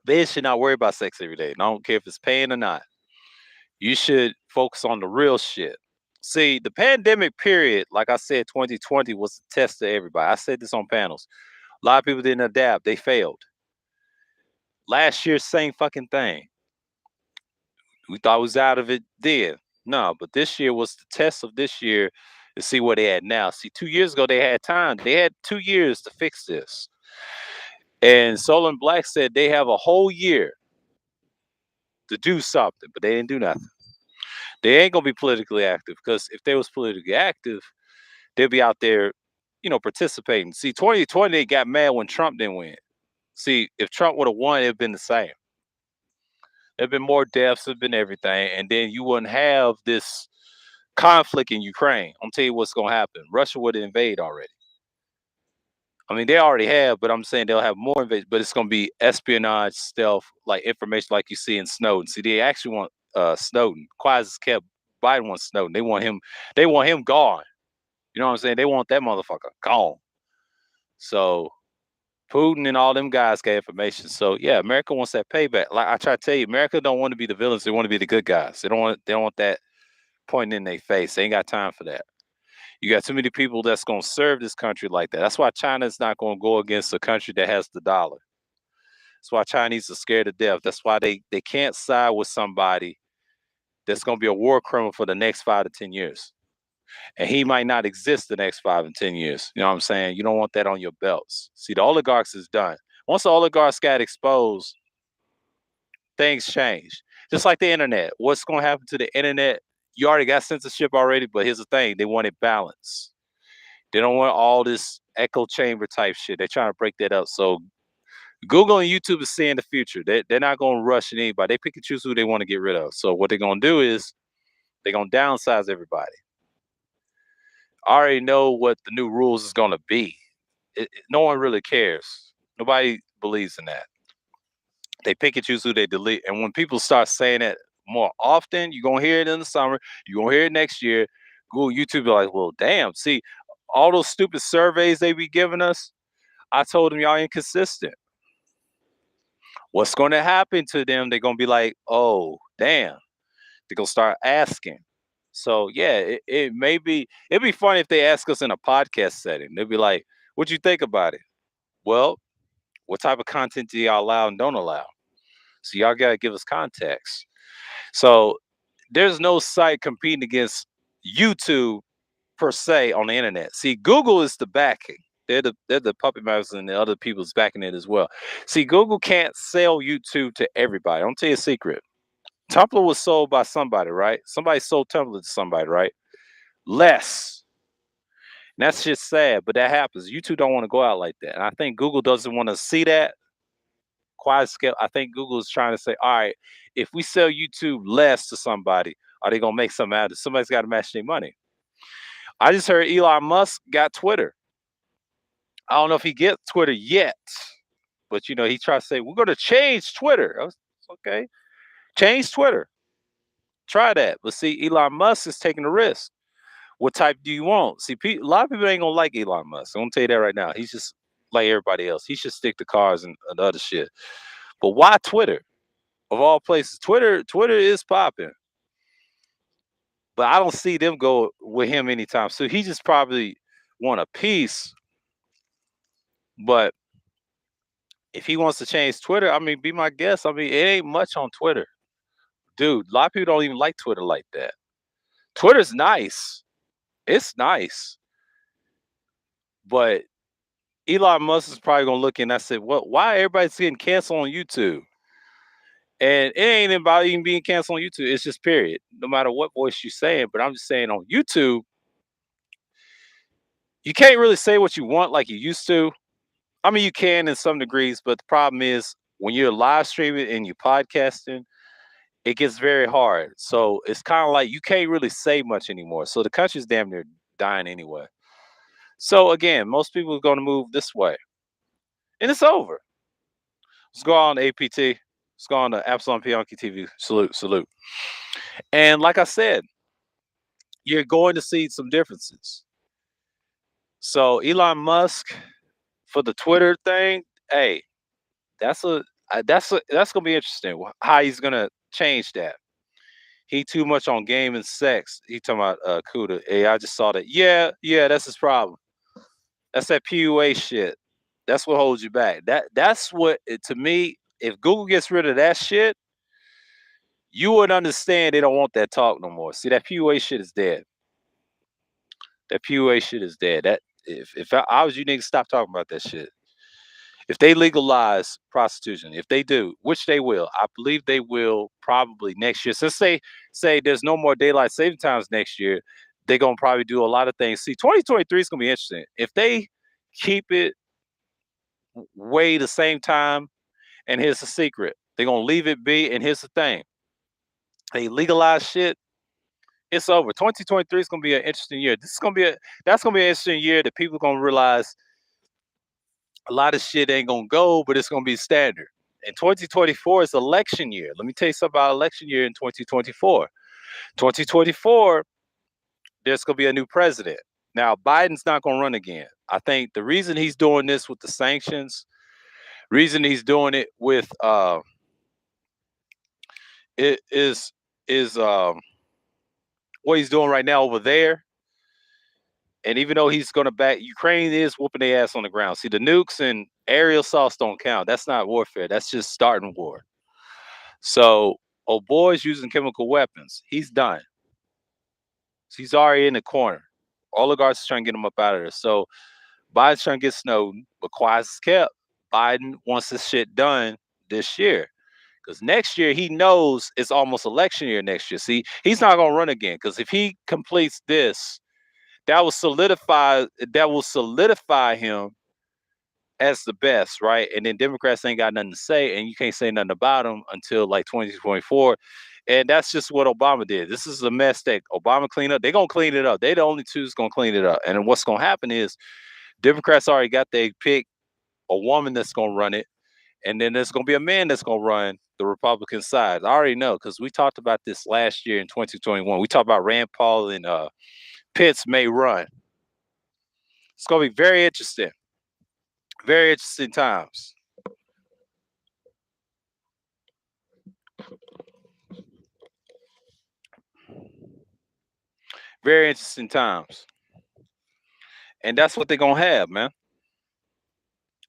men should not worry about sex every day. And I don't care if it's paying or not. You should focus on the real shit. See, the pandemic period, like I said, 2020 was a test to everybody. I said this on panels. A lot of people didn't adapt. They failed. Last year, same fucking thing. We thought we was out of it then. No, but this year was the test of this year to see what they had now. See, 2 years ago, they had time. They had 2 years to fix this. And Solon Black said they have a whole year to do something, but they didn't do nothing. They ain't gonna be politically active, because if they was politically active, they'll be out there, participating. See, 2020, they got mad when Trump didn't win. See, if Trump would have won, it'd been the same. There'd been more deaths, there'd been everything, and then you wouldn't have this conflict in Ukraine. I'm tell you what's gonna happen. Russia would invade already. I mean, they already have, but I'm saying they'll have more invasion. But it's gonna be espionage, stealth, like information, like you see in Snowden. See, they actually want Snowden. Quiet as kept. Biden wants Snowden. They want him. They want him gone. You know what I'm saying? They want that motherfucker gone. So Putin and all them guys got information. So yeah, America wants that payback. Like I try to tell you, America don't want to be the villains. They want to be the good guys. They don't want that pointing in their face. They ain't got time for that. You got too many people that's gonna serve this country like that. That's why China's not gonna go against a country that has the dollar. That's why Chinese are scared to death. That's why they can't side with somebody that's gonna be a war criminal for the next 5 to 10 years. And he might not exist the next 5 and 10 years. You know what I'm saying? You don't want that on your belts. See, the oligarchs is done. Once the oligarchs got exposed, things change. Just like the internet. What's going to happen to the internet? You already got censorship already, but here's the thing: they want it balanced. They don't want all this echo chamber type shit. They're trying to break that up. So Google and YouTube is seeing the future. They're not going to rush anybody. They pick and choose who they want to get rid of. So what they're going to do is they're going to downsize everybody. I already know what the new rules is going to be. No one really cares. Nobody believes in that. They pick and choose who they delete. And when people start saying it more often, you're going to hear it in the summer. You're going to hear it next year. Google, YouTube be like, well, damn. See, all those stupid surveys they be giving us, I told them y'all inconsistent. What's going to happen to them? They're going to be like, oh, damn. They're going to start asking. So, yeah, it may be, it'd be funny if they ask us in a podcast setting. They'd be like, what'd you think about it? Well, what type of content do y'all allow and don't allow? So, y'all got to give us context. So, there's no site competing against YouTube per se on the internet. See, Google is the backing. They're the puppet masters and the other people's backing it as well. See, Google can't sell YouTube to everybody. I'll tell you a secret. Tumblr was sold by somebody, right? Somebody sold Tumblr to somebody, right? Less. And that's just sad, but that happens. YouTube don't want to go out like that. And I think Google doesn't want to see that quite scale. I think Google is trying to say, all right, if we sell YouTube less to somebody, are they gonna make something out of it? Somebody's got to match their money. I just heard Elon Musk got Twitter. I don't know if he gets Twitter yet, but he tried to say we're going to change Twitter. Okay, change Twitter. Try that. But see, Elon Musk is taking a risk. What type do you want? See, a lot of people ain't gonna like Elon Musk. I'm gonna tell you that right now. He's just like everybody else. He should stick to cars and other shit. But why Twitter? Of all places, Twitter is popping. But I don't see them go with him anytime. So he just probably want a piece. But if he wants to change Twitter, I mean, be my guest. I mean, it ain't much on Twitter. Dude, a lot of people don't even like Twitter like that. Twitter's nice. It's nice. But Elon Musk is probably gonna look in. I said, "What? Why everybody's getting canceled on YouTube?" And it ain't about even being canceled on YouTube. It's just period. No matter what voice you're saying, but I'm just saying on YouTube, you can't really say what you want like you used to. I mean, you can in some degrees, but the problem is when you're live streaming and you're podcasting, it gets very hard. So it's kind of like you can't really say much anymore. So the country's damn near dying anyway. So again, most people are going to move this way, and it's over. Let's go on APT. Let's go on to Absalom Pianki TV. Salute, salute. And like I said, you're going to see some differences. So Elon Musk for the Twitter thing, hey, that's gonna be interesting. How he's gonna change that. He too much on game and sex. He talking about Cuda. Hey, I just saw that. Yeah, that's his problem. That's that PUA shit. That's what holds you back. That's what to me. If Google gets rid of that shit, you would understand they don't want that talk no more. See, that PUA shit is dead. That PUA shit is dead. That if I was you, niggas, stop talking about that shit. If they legalize prostitution, if they do, which they will, I believe they will probably next year. Since they say there's no more daylight saving times next year, they're gonna probably do a lot of things. See, 2023 is gonna be interesting. If they keep it way the same time, and here's the secret, they're gonna leave it be. And here's the thing: they legalize shit. It's over. 2023 is gonna be an interesting year. That's gonna be an interesting year that people are gonna realize a lot of shit ain't gonna go, but it's gonna be standard. And 2024 is election year. Let me tell you something about election year in 2024. 2024, there's gonna be a new president. Now, Biden's not gonna run again. I think the reason he's doing this with the sanctions, reason he's doing it with it is what he's doing right now over there. And even though he's going to back Ukraine is whooping their ass on the ground. See, the nukes and aerial assaults don't count. That's not warfare. That's just starting war. So, oh boy's using chemical weapons. He's done. So he's already in the corner. Oligarchs are trying to get him up out of there. So Biden's trying to get Snowden, but quiet as kept. Biden wants this shit done this year Because next year he knows it's almost election year next year. See, he's not gonna run again. Because if he completes this, that will solidify him as the best, right? And then Democrats ain't got nothing to say, and you can't say nothing about him until like 2024. And that's just what Obama did. This is a mess that Obama cleaned up. They're gonna clean it up. They the only two that's gonna clean it up. And then what's gonna happen is Democrats already got they pick a woman that's gonna run it, and then there's gonna be a man that's gonna run the Republican side. I already know because we talked about this last year in 2021. We talked about Rand Paul and Pitts may run. It's gonna be very interesting. Very interesting times. Very interesting times. And that's what they're gonna have, man.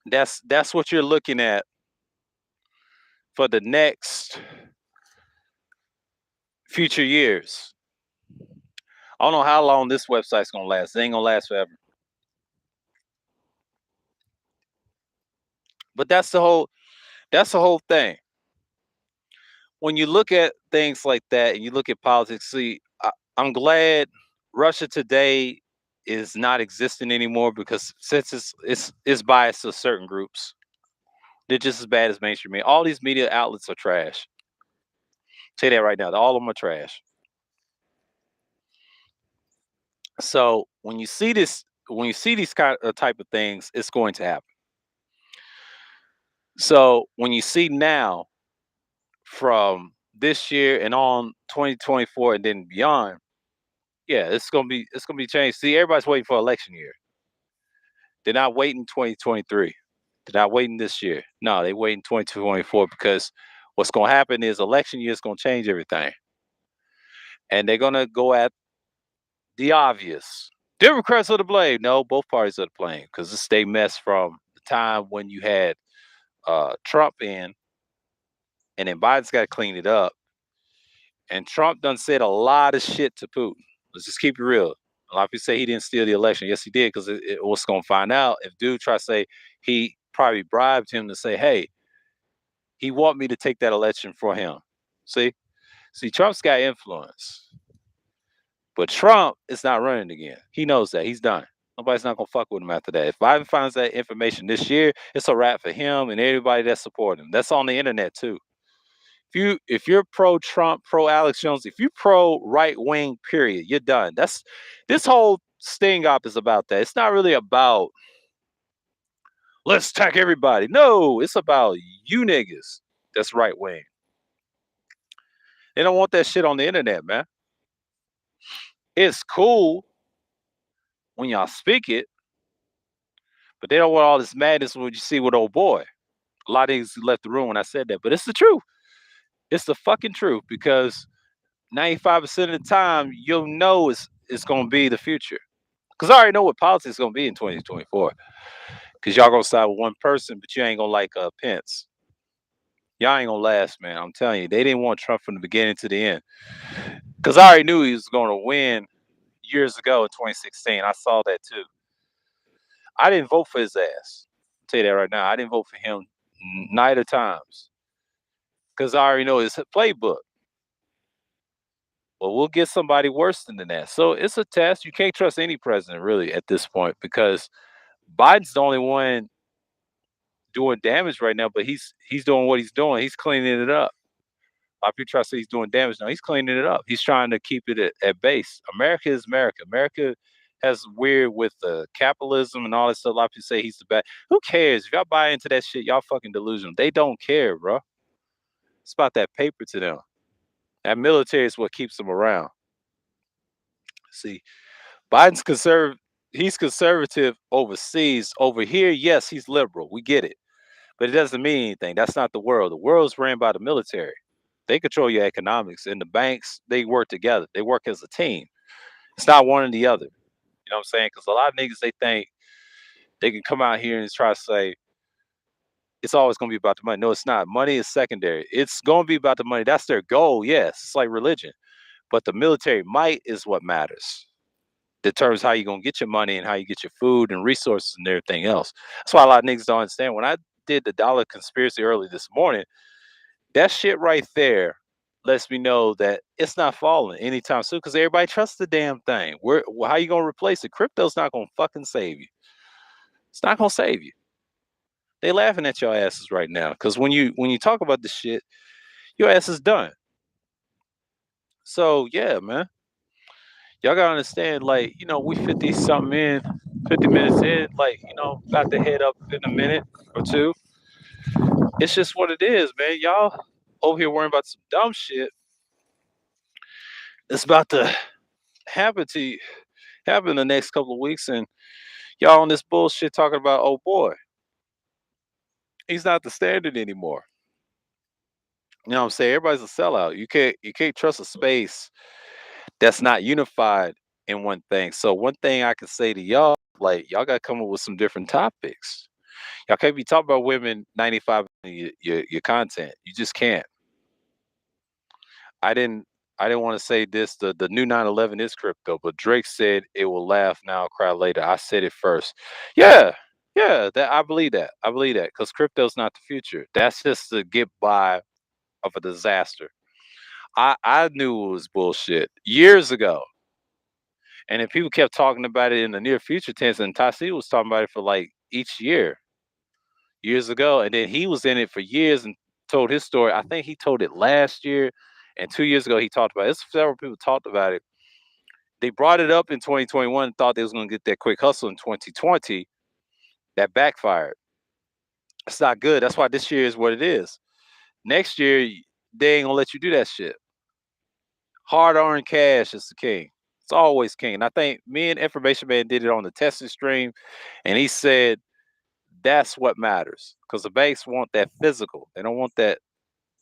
That's what you're looking at for the next future years. I don't know how long this website's gonna last. It ain't gonna last forever. But that's the whole thing. When you look at things like that and you look at politics, see, I'm glad Russia today is not existing anymore because since it's biased to certain groups, they're just as bad as mainstream media. All these media outlets are trash. Say that right now. All of them are trash. So when you see this, when you see these kind of type of things, it's going to happen. So when you see now from this year and on 2024 and then beyond, yeah, it's gonna be changed. See, everybody's waiting for election year. They're not waiting 2023. They're not waiting this year. No, they waiting 2024 because what's gonna happen is election year is gonna change everything. And they're gonna go at the obvious. Democrats are to blame. No, both parties are to blame because this they mess from the time when you had Trump in, and then Biden's got to clean it up. And Trump done said a lot of shit to Putin. Let's just keep it real. A lot of people say he didn't steal the election. Yes, he did, because what's going to find out if dude try to say he probably bribed him to say, hey, he want me to take that election for him. See, Trump's got influence, but Trump is not running again. He knows that he's done. Nobody's not gonna fuck with him after that. If Biden finds that information this year, it's a wrap for him and everybody that support him. That's on the internet too. If you're pro Trump, pro Alex Jones, if you pro right wing, period, you're done. That's this whole sting op is about that. It's not really about let's attack everybody. No, it's about you niggas. That's right wing. They don't want that shit on the internet, man. It's cool when y'all speak it, but they don't want all this madness when you see with old boy. A lot of niggas left the room when I said that, but it's the truth. It's the fucking truth because 95% of the time you'll know it's gonna be the future. Cause I already know what politics is gonna be in 2024. Cause y'all gonna side with one person, but you ain't gonna like Pence. Y'all ain't gonna last, man. I'm telling you, they didn't want Trump from the beginning to the end. Cause I already knew he was gonna win years ago in 2016. I saw that too. I didn't vote for his ass. I'll tell you that right now. I didn't vote for him neither times. Cause I already know his playbook. Well, we'll get somebody worse than that. So it's a test. You can't trust any president really at this point because Biden's the only one doing damage right now, but he's doing what he's doing. He's cleaning it up. A lot of people try to say he's doing damage. No, he's cleaning it up. He's trying to keep it at base. America is America. America has weird with capitalism and all that stuff. A lot of people say he's the bad. Who cares? If y'all buy into that shit, y'all fucking delusional. They don't care, bro. It's about that paper to them. That military is what keeps them around. See, Biden's conservative. He's conservative overseas. Over here, yes, he's liberal. We get it, but it doesn't mean anything. That's not the world. The world's ran by the military. They control your economics, and the banks they work together. They work as a team. It's not one or the other. You know what I'm saying? Because a lot of niggas they think they can come out here and try to say it's always going to be about the money. No, it's not. Money is secondary. It's going to be about the money. That's their goal. Yes, it's like religion, but the military might is what matters. Determines how you're gonna get your money and how you get your food and resources and everything else. That's why a lot of niggas don't understand. When I did the dollar conspiracy early this morning, That shit right there lets me know that it's not falling anytime soon because everybody trusts the damn thing. How you gonna replace it? Crypto's not gonna fucking save you. It's not gonna save you. They laughing at your asses right now because when you talk about this shit, your ass is done. So yeah, man, y'all gotta understand. Like we 50 something in, 50 minutes in. Like about to head up in a minute or two. It's just what it is, man. Y'all over here worrying about some dumb shit. It's about to happen to you, happen in the next couple of weeks, and y'all on this bullshit talking about, oh boy, he's not the standard anymore. You know what I'm saying? Everybody's a sellout. You can't trust a space that's not unified in one thing. So one thing I can say to y'all, like y'all gotta come up with some different topics. Y'all can't be talking about women 95 of your content. You just can't. I didn't I didn't want to say this. The new 911 is crypto, but Drake said it will laugh now, cry later. I said it first. Yeah, yeah, that I believe that. I believe that because crypto's not the future. That's just to get by of a disaster. I knew it was bullshit years ago. And then people kept talking about it in the near future tense, and Tasi was talking about it for like each year, years ago. And then he was in it for years and told his story. I think he told it last year, and 2 years ago he talked about it. Several people talked about it. They brought it up in 2021 and thought they was going to get that quick hustle in 2020. That backfired. It's not good. That's why this year is what it is. Next year, they ain't gonna let you do that shit. Hard earned cash is the king. It's always king. And I think me and Information Man did it on the testing stream, and he said that's what matters because the banks want that physical. They don't want that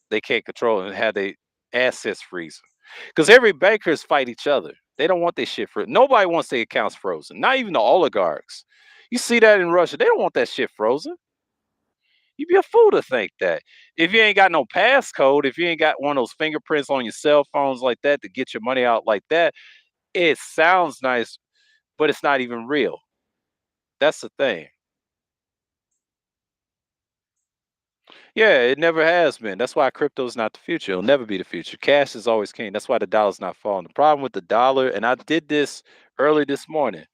they can't control and have their assets freezing. Because every bankers fight each other. They don't want their shit frozen. Nobody wants their accounts frozen. Not even the oligarchs. You see that in Russia. They don't want that shit frozen. You'd be a fool to think that. If you ain't got no passcode, if you ain't got one of those fingerprints on your cell phones like that to get your money out like that, it sounds nice, but it's not even real. That's the thing. Yeah, it never has been. That's why crypto is not the future. It'll never be the future. Cash is always king. That's why the dollar's not falling. The problem with the dollar, and I did this early this morning.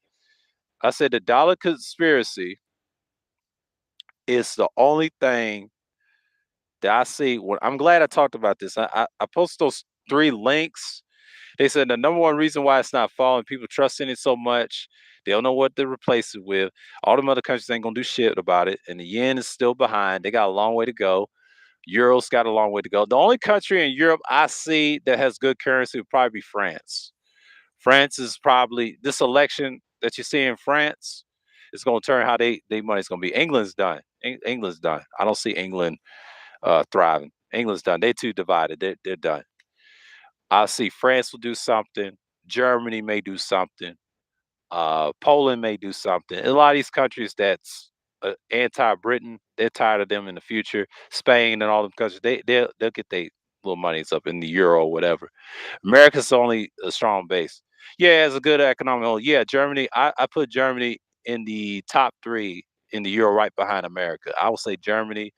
I said the dollar conspiracy is the only thing that I see. I'm glad I talked about this. I posted those 3 links. They said the number one reason why it's not falling, people trust in it so much, they don't know what to replace it with. All them other countries ain't gonna do shit about it, and the yen is still behind. They got a long way to go. Euro's got a long way to go. The only country in Europe I see that has good currency would probably be France. France is probably this election that you see in France is going to turn how they money's going to be. England's done. England's done. I don't see England thriving. England's done. They're too divided. They're done. I see France will do something. Germany may do something. Poland may do something. A lot of these countries that's anti-Britain, they're tired of them in the future. Spain and all them countries, they'll get their little monies up in the euro or whatever. America's only a strong base. Yeah, it's a good economic. Yeah, Germany. I put Germany in the top 3 in the euro, right behind America. I would say Germany,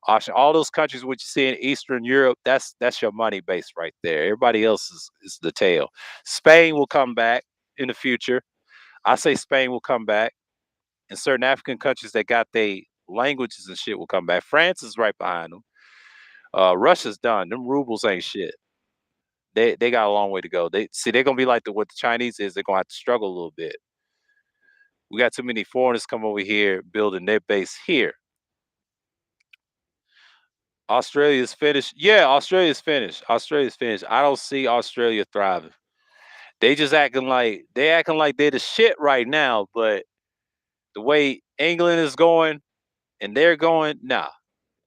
Austria, all those countries which you see in Eastern Europe. That's your money base right there. Everybody else is the tail. Spain will come back in the future. I say Spain will come back, and certain African countries that got their languages and shit will come back. France is right behind them. Russia's done. Them rubles ain't shit. They got a long way to go. They're gonna be like what the Chinese is. They're gonna have to struggle a little bit. We got too many foreigners come over here building their base here. Australia's finished. Yeah, Australia's finished. Australia's finished. I don't see Australia thriving. They just acting like they're the shit right now, but the way England is going and they're going, nah.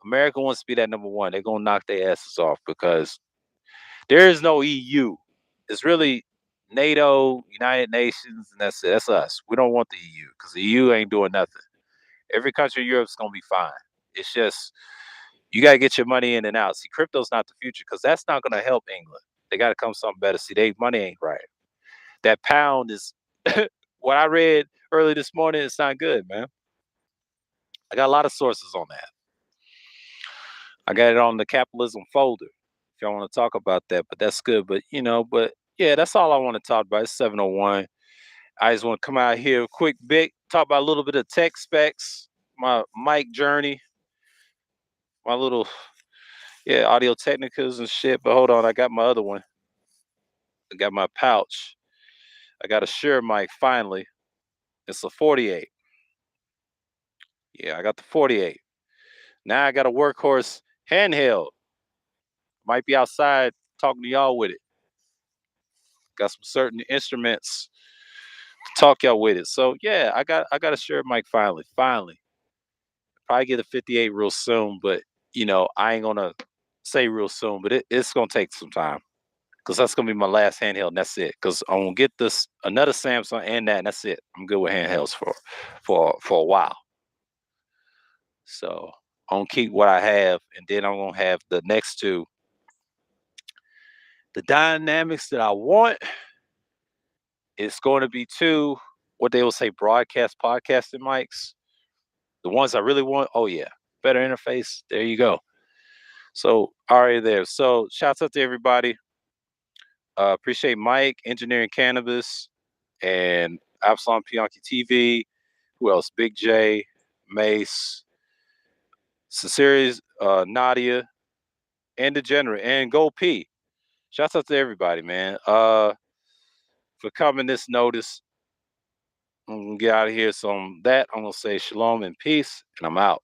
America wants to be that number one. They're gonna knock their asses off because there is no EU. It's really NATO, United Nations, and that's it. That's us. We don't want the EU because the EU ain't doing nothing. Every country in Europe's gonna be fine. It's just you gotta get your money in and out. See, crypto's not the future because that's not gonna help England. They gotta come something better. See, they money ain't right. That pound is what I read early this morning. It's not good, man. I got a lot of sources on that. I got it on the capitalism folder. If y'all want to talk about that, but that's good. But but yeah, that's all I want to talk about. It's 7:01. I just want to come out here quick bit, talk about a little bit of tech specs, my mic journey, my little audio technicas and shit. But hold on, I got my other one. I got my pouch. I got a Shure mic finally. It's a 48. Yeah, I got the 48. Now I got a workhorse handheld. Might be outside talking to y'all with it. Got some certain instruments to talk y'all with it. So yeah, I got a Shure mic finally. Finally. Probably get a 58 real soon, but I ain't gonna say real soon, but it's gonna take some time because that's gonna be my last handheld, and that's it. Because I'm gonna get this another Samsung and that, and that's it. I'm good with handhelds for a while. So I'm gonna keep what I have, and then I'm gonna have the next two. The dynamics that I want, it's going to be two what they will say broadcast podcasting mics. The ones I really want, oh yeah, better interface. There you go. So already there. So shouts out to everybody. Appreciate Mike, Engineering Cannabis, and Absalom Pianki TV. Who else? Big J, Mace, Sinceres, Nadia, and Degenerate, and Go P. Shouts out to everybody, man. For coming this notice, I'm gonna get out of here. So on that, I'm gonna say shalom and peace, and I'm out.